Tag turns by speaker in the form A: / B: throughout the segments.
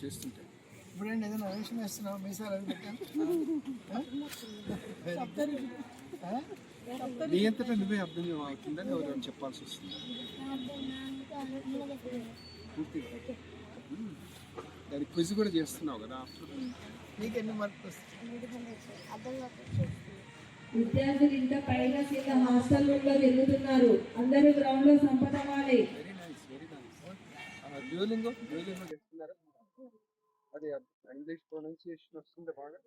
A: చేస్తుంటే.
B: ఇప్పుడేంటి ఏదైనా వేషం వేస్తున్నావు? మీసాలు అది పెట్టాను.
A: నీ అంతటా నువ్వే అర్థం అవుతుందని ఎవరు చెప్పాల్సి వస్తుంది పూర్తిగా. దానికి క్విజ్ కూడా చేస్తున్నావు కదా.
B: నీకెన్ని మార్కులు వస్తాయి?
C: విద్యార్థులు ఇంకా పైగా కింద హాస్టల్ రూమ్ లో తిరుగుతున్నారు. అందరూ గ్రౌండ్ లో సంపదవాలి.
A: Very nice, very nice. Duolingo చేస్తున్నారా? అది ఇంగ్లీష్ ప్రొనౌన్సియేషన్ వస్తుంది బాగా.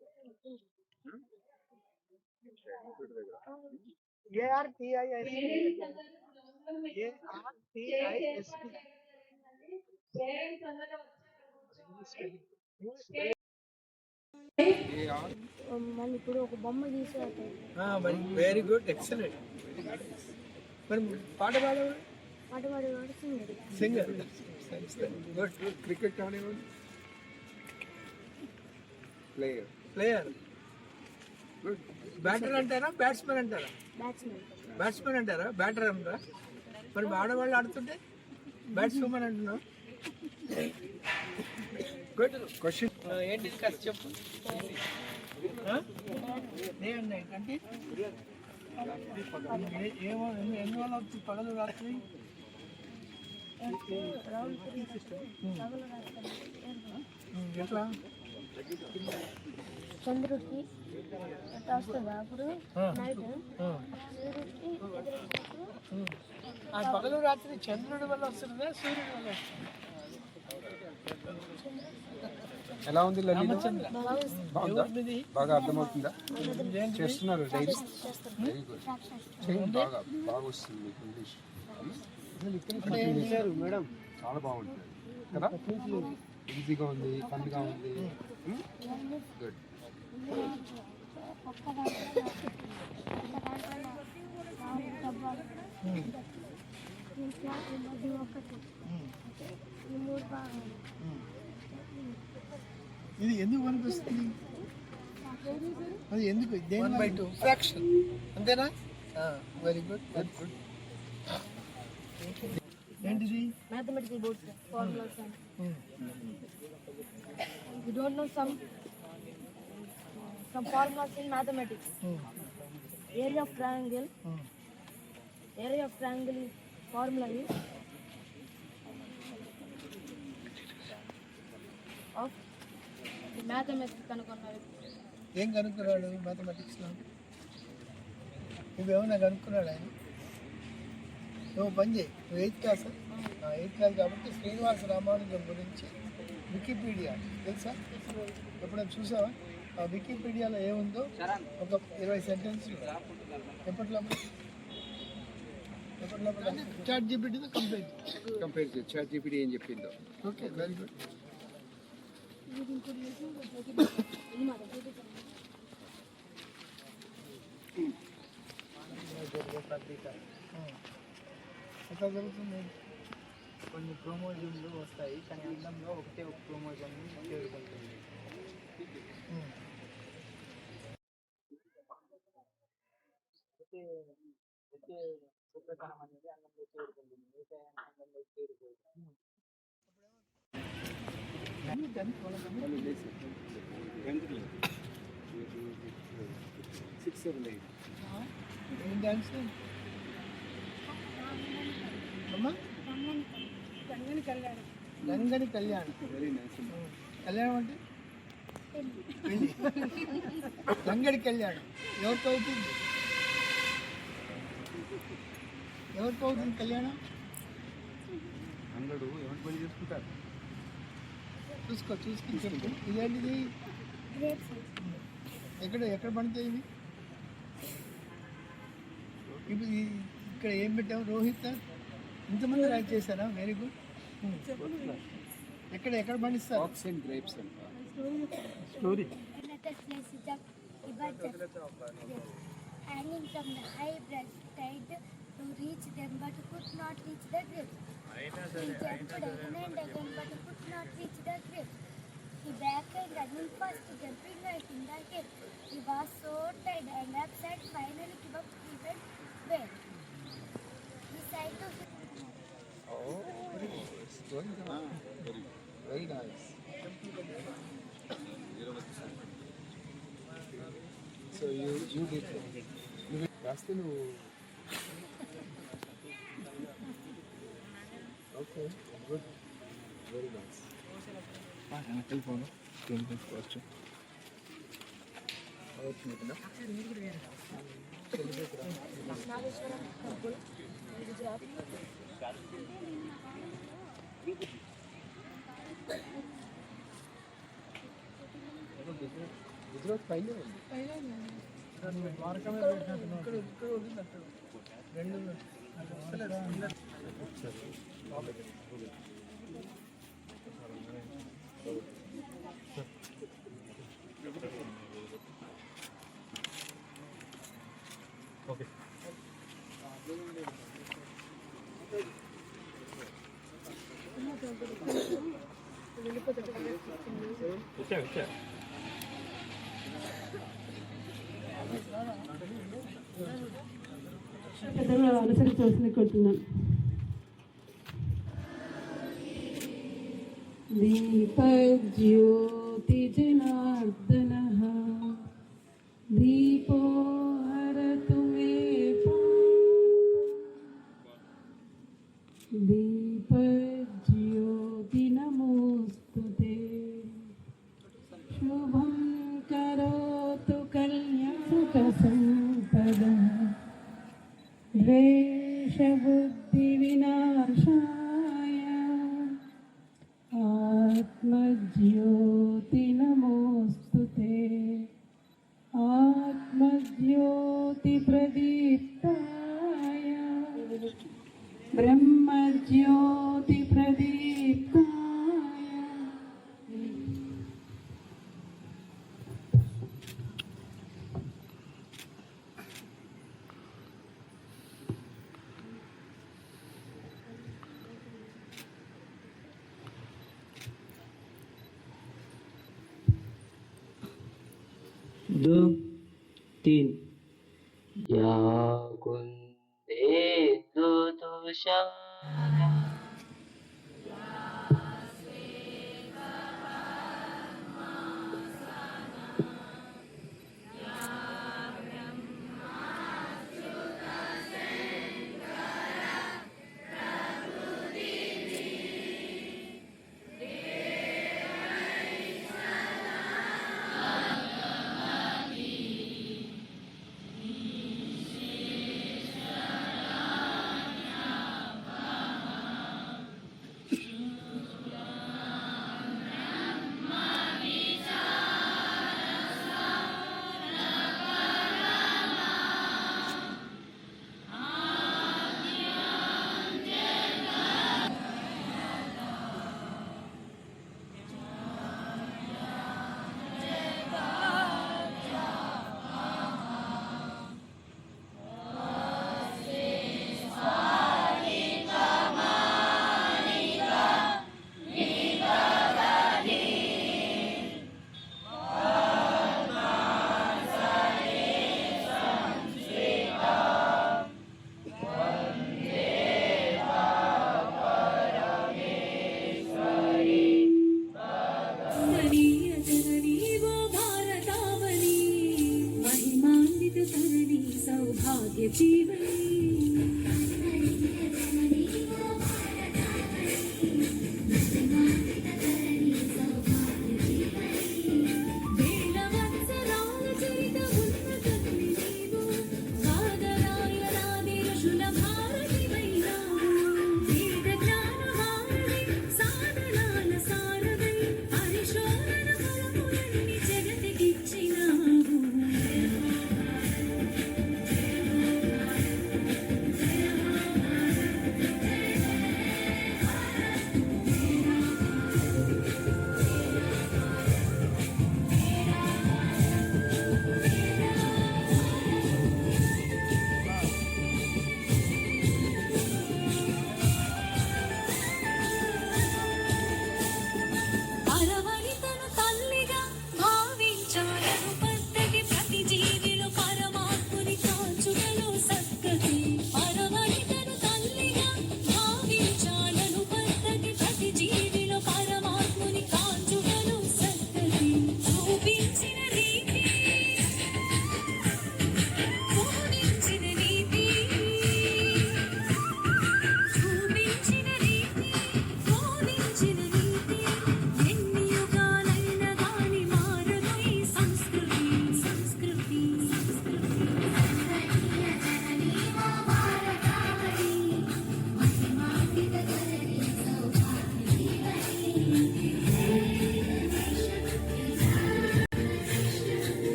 D: మళ్ళీ ఇప్పుడు ఒక బొమ్మ గీసారు.
B: Very good, excellent. మరి పాట పాడేవాడు?
D: పాట పాడేవాడు
B: సింగర్. గుడ్.
A: క్రికెట్ ఆడేవాడు?
B: ప్లేయర్. గుడ్. బ్యాటర్ అంటారా బ్యాట్స్మెన్ అంటారా? బ్యాట్స్మెన్ అంటారా? బ్యాటర్ అంటారా? మరి ఆడవాళ్ళు ఆడుతుంటే బ్యాట్స్మెన్ అంటున్నావు. గుడ్. క్వశ్చన్ ఏంటి కాస్త చెప్పు. అంటే ఏమో ఎన్ని వాళ్ళు అవుతుంది పగలు రాత్రి? ఎట్లా?
D: చంద్రుడికి ఎట్లా వస్తుందా అప్పుడు నైట్ సూర్యుడికి
B: పగలు రాత్రి చంద్రుడి వల్ల వస్తుందా సూర్యుడి వల్ల వస్తుందా?
A: ఎలా ఉంది లలిత? బాగుందా? బాగా అర్థమవుతుందా? చేస్తున్నారు డైలీ? Very good. చేయండి, బాగా వస్తుంది మీకు ఇంగ్లీష్.
B: మేడం
A: చాలా బాగుంటుంది కదా. ఈజీగా ఉంది, ఫన్గా ఉంది. గుడ్.
B: ఇది ఎందుకు అనిపిస్తుంది? అది ఎందుకు? 1/2 ఫ్రాక్షన్ అంతేనా? Very good, very good. ఏంటిది?
D: Mathematical boards formulas. You don't know some formulas in mathematics. Area of triangle. Area of triangle is formula is of mathematics కనుక్కున్నాడు.
B: ఏం కనుక్కున్నాడు మ్యాథమెటిక్స్లో? నువ్వేమన్నా కనుక్కున్నాడు ఆయన? నువ్వు పని చేయి. నువ్వు 8th క్లాస్ కాబట్టి శ్రీనివాస రామానుజం గురించి వికీపీడియా తెలుసా? ఎప్పుడైనా చూసావా? ఆ వికీపీడియాలో ఏముందో ఒక 20 సెంటెన్స్లు ఎప్పట్లో చాట్ జీపీటీతో
A: కంపేర్ చేసి చాట్ జీపీటీ ఏం చెప్పిందో.
B: Okay, very good. ఎట్లా జరుగుతుంది?
E: కొన్ని క్రోమోజోమ్లు వస్తాయి, కానీ అందంలో ఒకటే ఒక క్రోమోజోమ్ చేరుకుంటుంది. ఒకే శుక్రకణం అనేది అందంలో చేరుకుంటుంది, మిగతా అందంలో చేరుకోదు.
B: ఏం డాన్స్ అమ్మా? రంగని కళ్యాణం.
A: Very nice.
B: కళ్యాణం అంటే పెళ్ళి. రంగడి కళ్యాణం ఎవరితో అవుతుంది? ఎవరితో అవుతుంది కళ్యాణం?
A: అందరూ ఎవరు పని చేసుకుంటారు?
B: చూసుకుని చెప్పు. ఇదేంటిది? ఎక్కడ పండుతాయి ఇవి? ఇప్పుడు ఇక్కడ ఏం పెట్టాము? రోహిత్ ఇంతమంది ర్యాక్ చేశారా? Very good. ఎక్కడ పండిస్తారు?
A: ఆక్స్ అండ్ గ్రేప్స్ అంట.
B: Story.
D: Hanging from the high branch tried to reach them but could not reach the grapes. He jumped again and again but could not reach the grapes. He back and running fast, jumping right in the gate. He was so tired and upset, finally gave up even way. He tried to
A: Very nice. So you did నువ్వు రాస్తే నువ్వు okay good very nice telephone తీసుకోవచ్చు గుజరాత్ పైన ఉంది
B: ఇక్కడ వదిలినట్టు రెండు
A: okay వచ్చా
C: పెద్దలు అనుసరించవలసింది కోరుతున్నాను. దీపజ్యోతి జనార్దన దీపో హరతు మే దీపజ్యోతి నమోస్తుతే శుభం కరోతు కళ్యాణ సంపద ద్వేషబుద్ధి వినాశాయ ఆత్మజ్యోతి నమోస్తుతే ఆత్మజ్యోతి ప్రదీప్తాయ బ్రహ్మజ్యోతి ప్రదీప్తాయ
E: दो तीन या कुंदे दो Tushar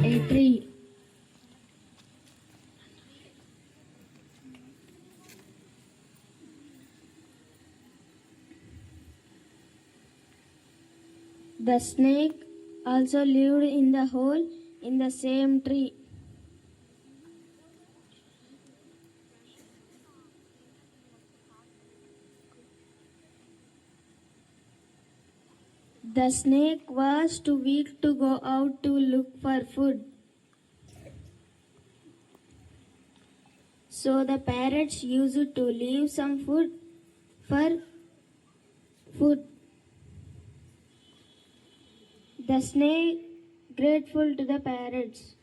C: A tree. The snake also lived in the hole in the same tree. The snake was too weak to go out to look for food. So the parrots used to leave some food for food. The snake grateful to the parrots.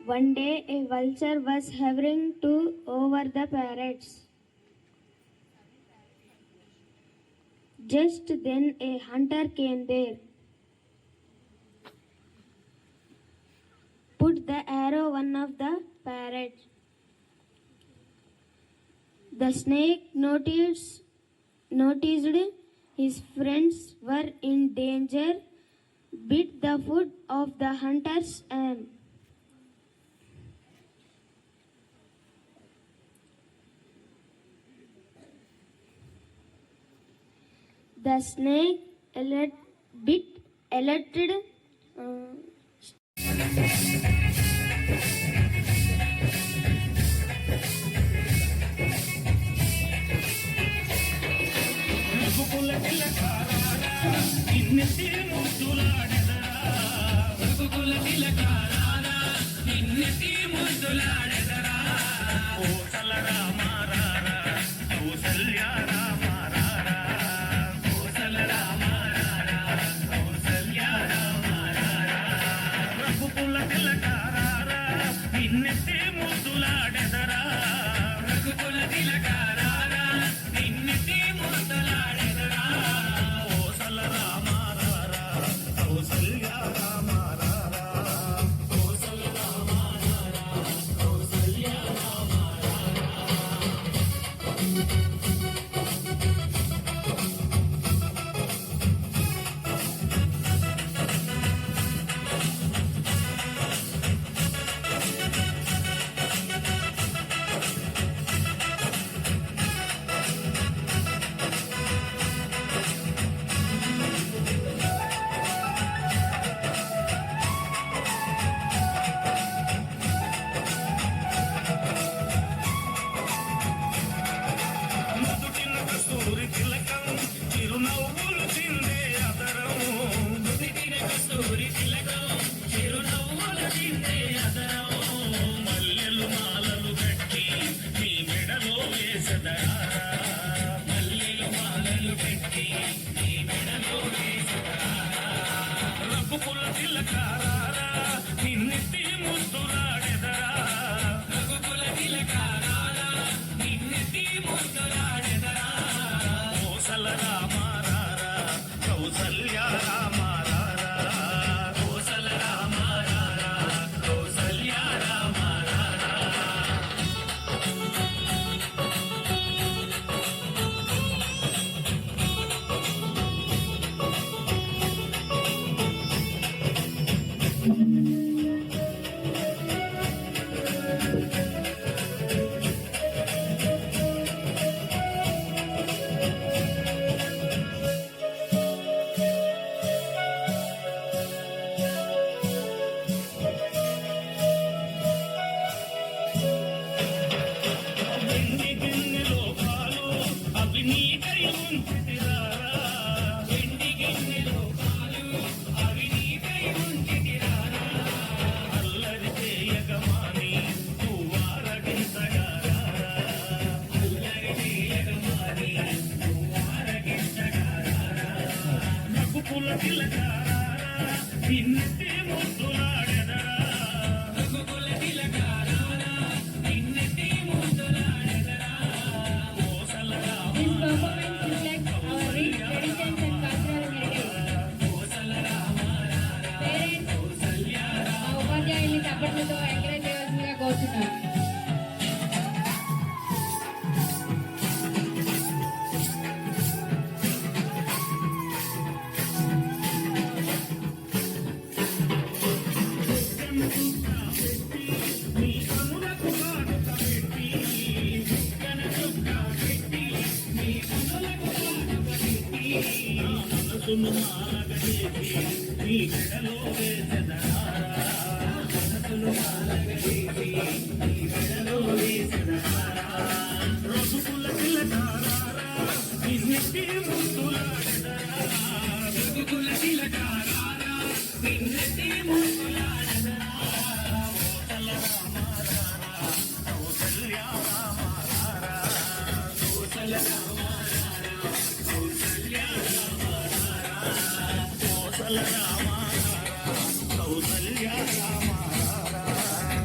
C: One day a vulture was hovering over the parrots. Just then a hunter came there. Put the arrow one of the parrots. The snake noticed his friends were in danger, bit the foot of the hunter's arm. The snake alerted.
F: ఉపాధ్యాయుల్ని చప్పట్లతో encourage చేయవలసిందిగా కోరుతున్నాను.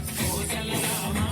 G: కౌసల్య రామ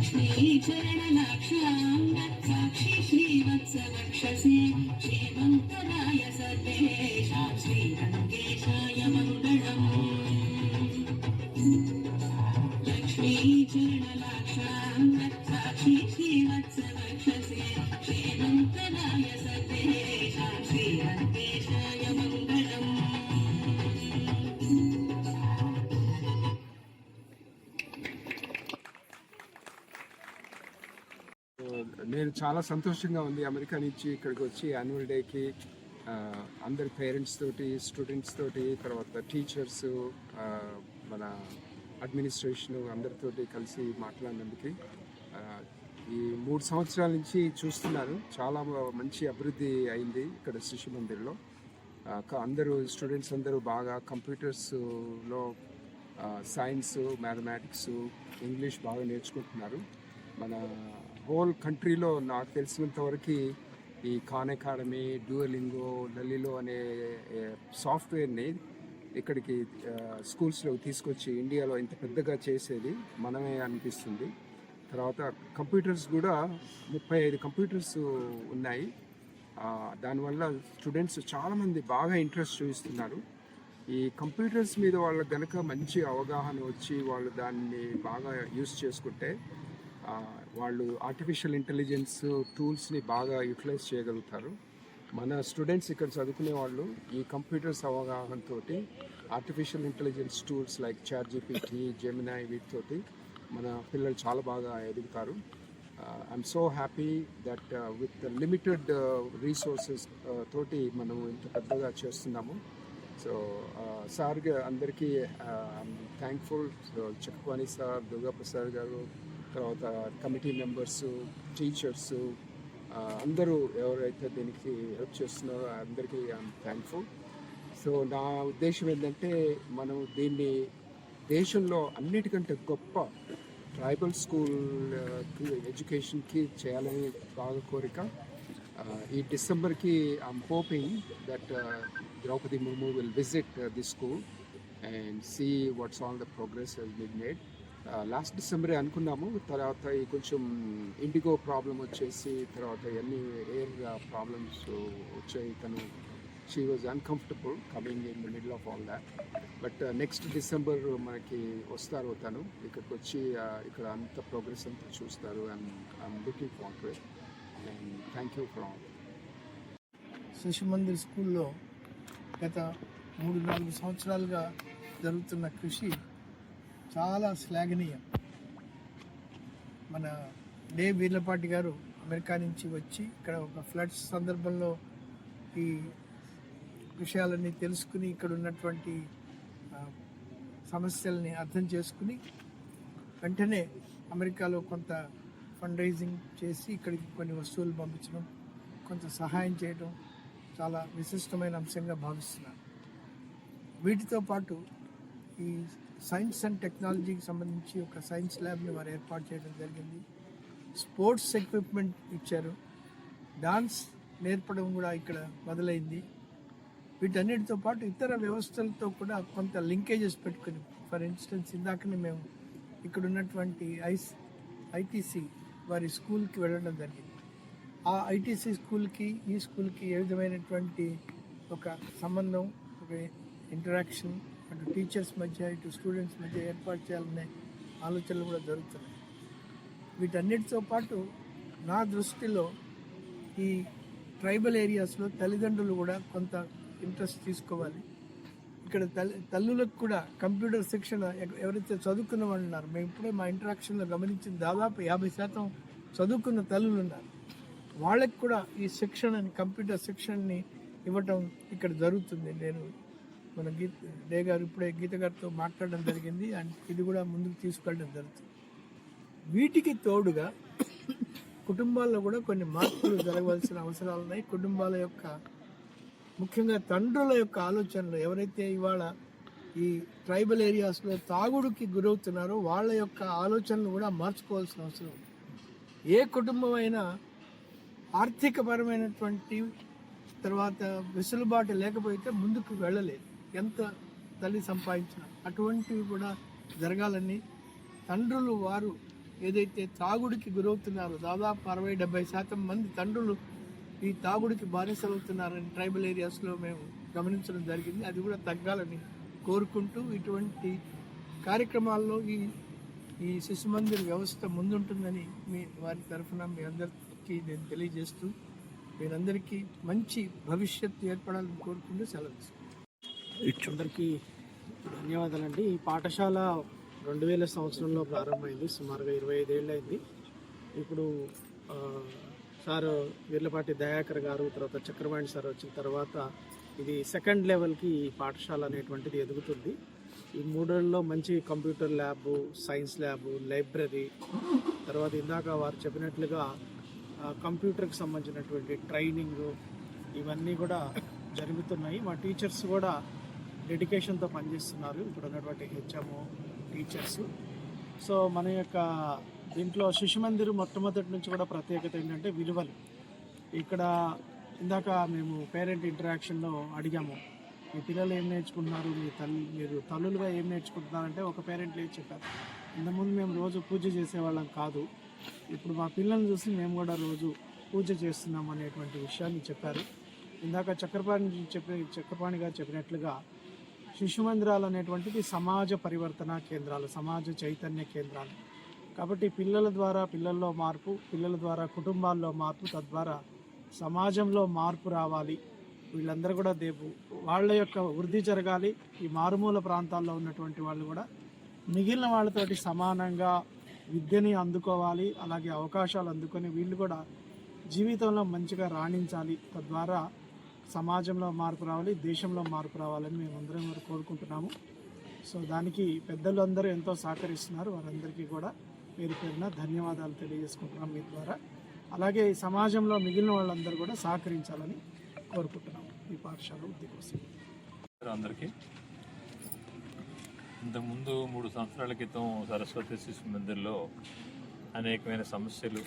G: लक्ष्मीचरणलाक्षां साक्षी श्रीवत्सवक्षसे श्रीमङ्गलाय सर्वेषां श्रीरङ्गेशाय मङ्गलम् लक्ष्मीचरणलाक्षां साक्षी श्रीवत्सवक्षसे श्रीमङ्गलाय सर्वेषां श्रीरङ्गेशाय मङ्गलम्
A: నేను చాలా సంతోషంగా ఉంది అమెరికా నుంచి ఇక్కడికి వచ్చి యాన్యువల్ డేకి అందరి పేరెంట్స్ తోటి, స్టూడెంట్స్ తోటి, తర్వాత టీచర్స్, మన అడ్మినిస్ట్రేషన్ అందరితోటి కలిసి మాట్లాడినందుకు. ఈ 3 సంవత్సరాల నుంచి చూస్తున్నాను, చాలా మంచి అభివృద్ధి అయింది ఇక్కడ శిశు మందిర్లో. అందరూ స్టూడెంట్స్ అందరూ బాగా కంప్యూటర్స్లో సైన్స్, మ్యాథమెటిక్స్, ఇంగ్లీష్ బాగా నేర్చుకుంటున్నారు. మన హోల్ కంట్రీలో నాకు తెలిసినంతవరకు ఈ ఖాన్ అకాడమీ, డ్యూయలింగో, లలిలో అనే సాఫ్ట్వేర్ని ఇక్కడికి స్కూల్స్లో తీసుకొచ్చి ఇండియాలో ఇంత పెద్దగా చేసేది మనమే అనిపిస్తుంది. తర్వాత కంప్యూటర్స్ కూడా 35 కంప్యూటర్స్ ఉన్నాయి. దానివల్ల స్టూడెంట్స్ చాలామంది బాగా ఇంట్రెస్ట్ చూపిస్తున్నారు. ఈ కంప్యూటర్స్ మీద వాళ్ళకి గనక మంచి అవగాహన వచ్చి వాళ్ళు దాన్ని బాగా యూస్ చేసుకుంటే వాళ్ళు ఆర్టిఫిషియల్ ఇంటెలిజెన్స్ టూల్స్ని బాగా యూటిలైజ్ చేయగలుగుతారు. మన స్టూడెంట్స్ ఇక్కడ చదువుకునే వాళ్ళు ఈ కంప్యూటర్స్ అవగాహనతో artificial intelligence tools like ChatGPT, Gemini వీటితోటి మన పిల్లలు చాలా బాగా ఎదుగుతారు. I'm so happy that with limited resources తోటి మనం ఇంత పెద్దగా చేస్తున్నాము. సో సార్ అందరికీ థ్యాంక్ఫుల్. చక్వాణి సార్, దుర్గాప్రసాద్ గారు, తర్వాత కమిటీ మెంబర్స్, టీచర్స్ అందరూ ఎవరైతే దీనికి హెల్ప్ చేస్తున్నారో అందరికీ ఐఎమ్ థ్యాంక్ఫుల్. సో నా ఉద్దేశం ఏంటంటే మనం దీన్ని దేశంలో అన్నిటికంటే గొప్ప ట్రైబల్ స్కూల్ ఎడ్యుకేషన్కి చేయాలని బాగా కోరిక. ఈ డిసెంబర్కి I'm hoping that Draupadi Murmu will visit this school and see what's all the progress has been made. Last డిసెంబరే అనుకున్నాము. తర్వాత కొంచెం ఇండిగో ప్రాబ్లం వచ్చేసి తర్వాత అన్ని ఎయిర్ ప్రాబ్లమ్స్ వచ్చాయి. She was uncomfortable coming in the middle of all that. But next December మనకి వస్తారు తను ఇక్కడికి వచ్చి ఇక్కడ అంత ప్రోగ్రెస్ అంతా చూస్తారు. And I'm looking forward to it. And thank you for all.
B: శిశు మందిర్ స్కూల్లో గత 3-4 సంవత్సరాలుగా జరుగుతున్న కృషి చాలా శ్లాఘనీయం. మన డే వీర్లపాటి గారు అమెరికా నుంచి వచ్చి ఇక్కడ ఒక ఫ్లడ్స్ సందర్భంలో ఈ విషయాలన్నీ తెలుసుకుని ఇక్కడ ఉన్నటువంటి సమస్యల్ని అర్థం చేసుకుని వెంటనే అమెరికాలో కొంత ఫండ్ రైజింగ్ చేసి ఇక్కడికి కొన్ని వస్తువులు పంపించడం, కొంత సహాయం చేయడం చాలా విశిష్టమైన అంశంగా భావిస్తున్నాను. వీటితో పాటు ఈ సైన్స్ అండ్ టెక్నాలజీకి సంబంధించి ఒక సైన్స్ ల్యాబ్ని వారు ఏర్పాటు చేయడం జరిగింది. స్పోర్ట్స్ ఎక్విప్మెంట్ ఇచ్చారు. డాన్స్ నేర్పడం కూడా ఇక్కడ మొదలైంది. వీటన్నిటితో పాటు ఇతర వ్యవస్థలతో కూడా కొంత లింకేజెస్ పెట్టుకుని, ఫర్ ఇన్స్టెన్స్ ఇందాకనే మేము ఇక్కడ ఉన్నటువంటి ఐటీసీ వారి స్కూల్కి వెళ్ళడం జరిగింది. ఆ ఐటీసీ స్కూల్కి ఈ స్కూల్కి ఏ విధమైనటువంటి ఒక సంబంధం, ఒక ఇంటరాక్షన్ అటు టీచర్స్ మధ్య ఇటు స్టూడెంట్స్ మధ్య ఏర్పాటు చేయాలనే ఆలోచనలు కూడా జరుగుతున్నాయి. వీటన్నిటితో పాటు నా దృష్టిలో ఈ ట్రైబల్ ఏరియాస్లో తల్లిదండ్రులు కూడా కొంత ఇంట్రెస్ట్ తీసుకోవాలి. ఇక్కడ తల్లులకు కూడా కంప్యూటర్ శిక్షణ ఎవరైతే చదువుకున్న వాళ్ళు ఉన్నారు, మేము ఇప్పుడే మా ఇంటరాక్షన్లో గమనించిన దాదాపు 50% చదువుకున్న తల్లులు ఉన్నారు. వాళ్ళకి కూడా ఈ శిక్షణని, కంప్యూటర్ శిక్షణని ఇవ్వటం ఇక్కడ జరుగుతుంది. నేను మన డే గారు ఇప్పుడే గీత గారితో మాట్లాడడం జరిగింది. అండ్ ఇది కూడా ముందుకు తీసుకెళ్ళడం జరుగుతుంది. వీటికి తోడుగా కుటుంబాల్లో కూడా కొన్ని మార్పులు జరగవలసిన అవసరాలు ఉన్నాయి. కుటుంబాల యొక్క, ముఖ్యంగా తండ్రుల యొక్క ఆలోచనలు, ఎవరైతే ఇవాళ ఈ ట్రైబల్ ఏరియాస్లో తాగుడుకి గురవుతున్నారో వాళ్ళ యొక్క ఆలోచనలు కూడా మార్చుకోవాల్సిన అవసరం ఉంది. ఏ కుటుంబం అయినా ఆర్థికపరమైనటువంటి తర్వాత వెసులుబాటు లేకపోతే ముందుకు వెళ్ళలేదు, ఎంత తల్లి సంపాదించినా. అటువంటివి కూడా జరగాలని తండ్రులు వారు ఏదైతే తాగుడికి గురవుతున్నారో దాదాపు 60-70% మంది తండ్రులు ఈ తాగుడికి బానిసలవుతున్నారని ట్రైబల్ ఏరియాస్లో మేము గమనించడం జరిగింది. అది కూడా తగ్గాలని కోరుకుంటూ ఇటువంటి కార్యక్రమాల్లో ఈ శిశు మందిర్ వ్యవస్థ ముందుంటుందని మీ వారి తరఫున మీ అందరికీ నేను తెలియజేస్తూ మీరందరికీ మంచి భవిష్యత్తు ఏర్పడాలని కోరుకుంటూ సెలవు.
H: అందరికీ ధన్యవాదాలండి. ఈ పాఠశాల 2000 సంవత్సరంలో ప్రారంభమైంది. సుమారుగా 25 ఏళ్ళు అయింది. ఇప్పుడు సార్ వీర్లపాటి దయాకర్ గారు, తర్వాత చక్రపాణి సార్ వచ్చిన తర్వాత ఇది సెకండ్ లెవెల్కి ఈ పాఠశాల అనేటువంటిది ఎదుగుతుంది. ఈ 3 ఏళ్ళలో మంచి computer lab, science lab, library, తర్వాత ఇందాక వారు చెప్పినట్లుగా కంప్యూటర్కి సంబంధించినటువంటి ట్రైనింగ్ ఇవన్నీ కూడా జరుగుతున్నాయి. మా టీచర్స్ కూడా డెడికేషన్తో పనిచేస్తున్నారు, ఇప్పుడు ఉన్నటువంటి హెచ్ఎంఓ టీచర్స్. సో మన యొక్క దీంట్లో శిశు మందిర్ మొట్టమొదటి నుంచి కూడా ప్రత్యేకత ఏంటంటే విలువలు. ఇక్కడ ఇందాక మేము పేరెంట్ ఇంటరాక్షన్లో అడిగాము, మీ పిల్లలు ఏం నేర్చుకుంటున్నారు, మీరు తల్లులుగా ఏం నేర్చుకుంటున్నారంటే ఒక పేరెంట్ లేదు చెప్పారు, ఇంతకుముందు మేము రోజు పూజ చేసేవాళ్ళం కాదు, ఇప్పుడు మా పిల్లల్ని చూసి మేము కూడా రోజు పూజ చేస్తున్నాం అనేటువంటి విషయాన్ని చెప్పారు. ఇందాక చక్రపాణి గారు చెప్పినట్లుగా శిశు మందిరాలు అనేటువంటిది సమాజ పరివర్తన కేంద్రాలు, సమాజ చైతన్య కేంద్రాలు. కాబట్టి పిల్లల ద్వారా పిల్లల్లో మార్పు, పిల్లల ద్వారా కుటుంబాల్లో మార్పు, తద్వారా సమాజంలో మార్పు రావాలి. వీళ్ళందరూ కూడా వాళ్ళ యొక్క వృద్ధి జరగాలి. ఈ మారుమూల ప్రాంతాల్లో ఉన్నటువంటి వాళ్ళు కూడా మిగిలిన వాళ్ళతోటి సమానంగా విద్యని అందుకోవాలి, అలాగే అవకాశాలు అందుకొని వీళ్ళు కూడా జీవితంలో మంచిగా రాణించాలి. తద్వారా సమాజంలో మార్పు రావాలి, దేశంలో మార్పు రావాలని మేమందరం కూడా కోరుకుంటున్నాము. సో దానికి పెద్దలు అందరూ ఎంతో సహకరిస్తున్నారు. వారందరికీ కూడా పేరు పేరున ధన్యవాదాలు తెలియజేసుకుంటున్నాం మీ ద్వారా. అలాగే ఈ సమాజంలో మిగిలిన వాళ్ళందరూ కూడా సహకరించాలని కోరుకుంటున్నాము ఈ పాఠశాల వృద్ధి కోసం.
I: అందరికీ ఇంతకుముందు 3 సంవత్సరాల క్రితం సరస్వతి శిశు మందిర్లో అనేకమైన సమస్యలు,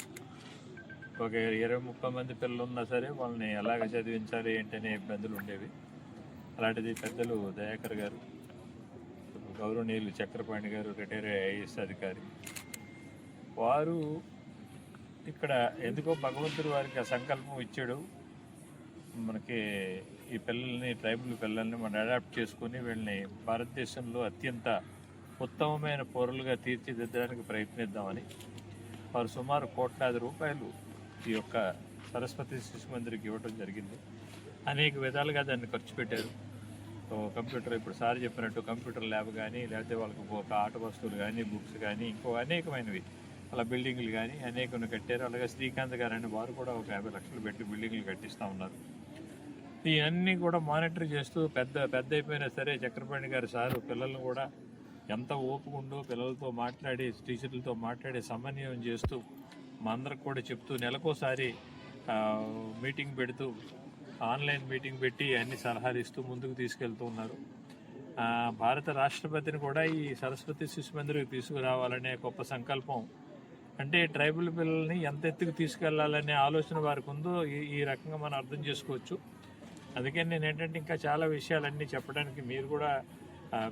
I: ఒక 20-30 మంది పిల్లలు ఉన్నా సరే వాళ్ళని ఎలాగ చదివించాలి ఏంటనే ఇబ్బందులు ఉండేవి. అలాంటిది పెద్దలు దయాకర్ గారు, గౌరవనీయులు చక్రపాణి గారు, రిటైర్డ్ ఐఏఎస్ అధికారి, వారు ఇక్కడ ఎందుకో భగవంతుడు వారికి ఆ సంకల్పం ఇచ్చాడు, మనకి ఈ పిల్లల్ని, ట్రైబల్ పిల్లల్ని మనం అడాప్ట్ చేసుకొని వీళ్ళని భారతదేశంలో అత్యంత ఉత్తమమైన పౌరులుగా తీర్చిదిద్దడానికి ప్రయత్నిద్దామని వారు సుమారు ₹1,00,00,000 ఈ యొక్క సరస్వతి శిశు మందిర్కి ఇవ్వడం జరిగింది. అనేక విధాలుగా దాన్ని ఖర్చు పెట్టారు. కంప్యూటర్, ఇప్పుడు సార్ చెప్పినట్టు కంప్యూటర్ ల్యాబ్ కానీ, లేకపోతే వాళ్ళకి ఒక ఆట వస్తువులు కానీ, బుక్స్ కానీ, ఇంకో అనేకమైనవి, అలా బిల్డింగ్లు కానీ అనేకను కట్టారు. అలాగే శ్రీకాంత్ గారు అని వారు కూడా ఒక 50 లక్షలు పెట్టి బిల్డింగ్లు కట్టిస్తూ ఉన్నారు. ఇవన్నీ కూడా మానిటర్ చేస్తూ పెద్ద అయిపోయినా సరే చక్రపాణి గారు సారు పిల్లలను కూడా ఎంత ఓపుకుండో పిల్లలతో మాట్లాడి, టీచర్లతో మాట్లాడి సమన్వయం చేస్తూ మా అందరికి కూడా చెప్తూ నెలకోసారి మీటింగ్ పెడుతూ, ఆన్లైన్ మీటింగ్ పెట్టి అన్ని సలహాలు ఇస్తూ ముందుకు తీసుకెళ్తూ ఉన్నారు. భారత రాష్ట్రపతిని కూడా ఈ సరస్వతి శిశు మందిర్కి తీసుకురావాలనే గొప్ప సంకల్పం, అంటే ట్రైబల్ పిల్లల్ని ఎంత ఎత్తుకు తీసుకెళ్లాలనే ఆలోచన వారికి ఉందో ఈ రకంగా మనం అర్థం చేసుకోవచ్చు. అందుకని నేను ఏంటంటే ఇంకా చాలా విషయాలన్నీ చెప్పడానికి మీరు కూడా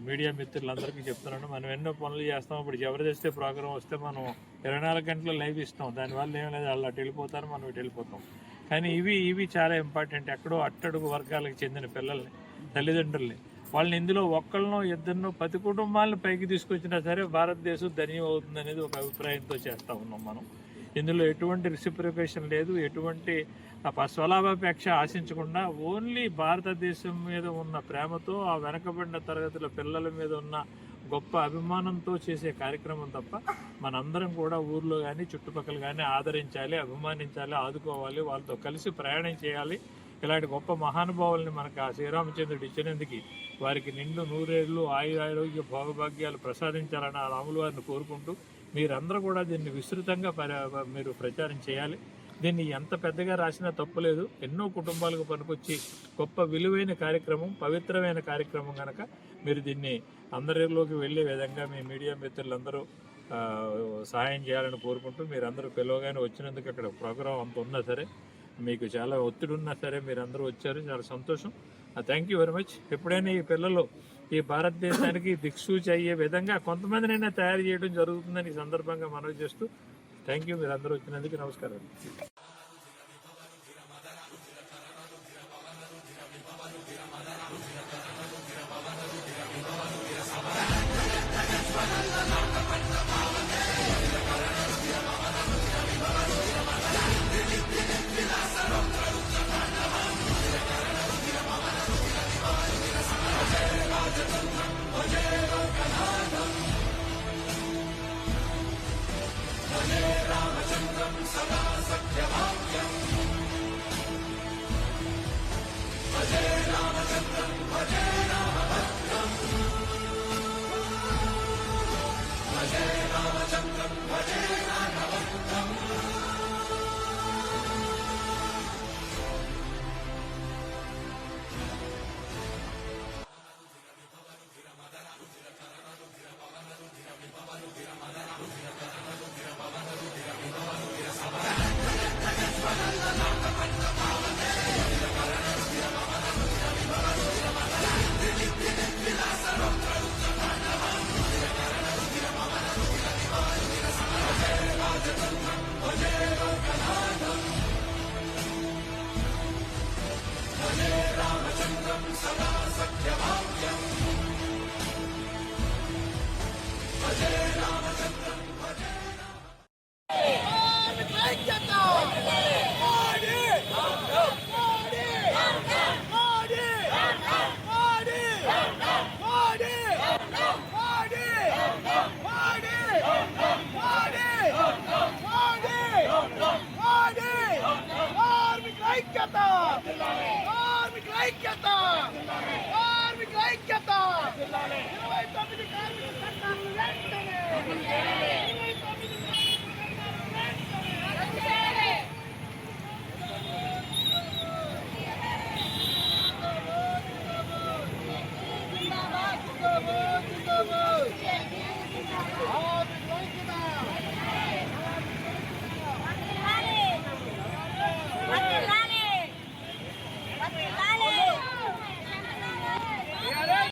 I: మీడియా మిత్రులందరికీ చెప్తున్నాను. మనం ఎన్నో పనులు చేస్తాం. ఇప్పుడు జబర్దస్త్ ప్రోగ్రాం వస్తే మనం 24 గంటలు లైవ్ ఇస్తాం, దానివల్ల ఏం లేదు, వాళ్ళు అటు వెళ్ళిపోతారు, మనం ఇటు వెళ్ళిపోతాం. కానీ ఇవి చాలా ఇంపార్టెంట్. ఎక్కడో అట్టడుగు వర్గాలకు చెందిన పిల్లల్ని, తల్లిదండ్రుల్ని, వాళ్ళని ఇందులో ఒక్కళ్ళనో ఇద్దరినో 10 కుటుంబాలను పైకి తీసుకొచ్చినా సరే భారతదేశం ధన్యం అవుతుంది అనేది ఒక అభిప్రాయంతో చేస్తూ ఉన్నాం మనం. ఇందులో ఎటువంటి రిసిప్రికేషన్ లేదు, ఎటువంటి స్వలాభాపేక్ష ఆశించకుండా ఓన్లీ భారతదేశం మీద ఉన్న ప్రేమతో, ఆ వెనకబడిన తరగతుల పిల్లల మీద ఉన్న గొప్ప అభిమానంతో చేసే కార్యక్రమం తప్ప మనందరం కూడా ఊర్లో కానీ చుట్టుపక్కల కానీ ఆదరించాలి, అభిమానించాలి, ఆదుకోవాలి, వాళ్ళతో కలిసి ప్రయాణం చేయాలి. ఇలాంటి గొప్ప మహానుభావుల్ని మనకు ఆ శ్రీరామచంద్రుడు ఇచ్చినందుకు వారికి నిండు 100 ఏళ్ళు ఆయురారోగ్య భోగభాగ్యాలు ప్రసాదించాలని ఆ రాములు వారిని కోరుకుంటూ మీరందరూ కూడా దీన్ని విస్తృతంగా మీరు ప్రచారం చేయాలి. దీన్ని ఎంత పెద్దగా రాసినా తప్పులేదు. ఎన్నో కుటుంబాలకు పనికొచ్చి గొప్ప విలువైన కార్యక్రమం, పవిత్రమైన కార్యక్రమం కనుక మీరు దీన్ని అందరిలోకి వెళ్ళే విధంగా మీ మీడియా మిత్రులందరూ సహాయం చేయాలని కోరుకుంటూ, మీరందరూ పిలవగానే వచ్చినందుకు అక్కడ ప్రోగ్రాం అంత ఉన్నా సరే, మీకు చాలా ఒత్తిడి ఉన్నా సరే మీరందరూ వచ్చారు, చాలా సంతోషం. Thank you very much. ఎప్పుడైనా ఈ పిల్లలు ఈ భారతదేశానికి దిక్సూచి అయ్యే విధంగా కొంతమందినైనా తయారు చేయడం జరుగుతుందని ఈ సందర్భంగా మనవి చేస్తూ థ్యాంక్ యూ. మీరు అందరూ వచ్చినందుకు నమస్కారం.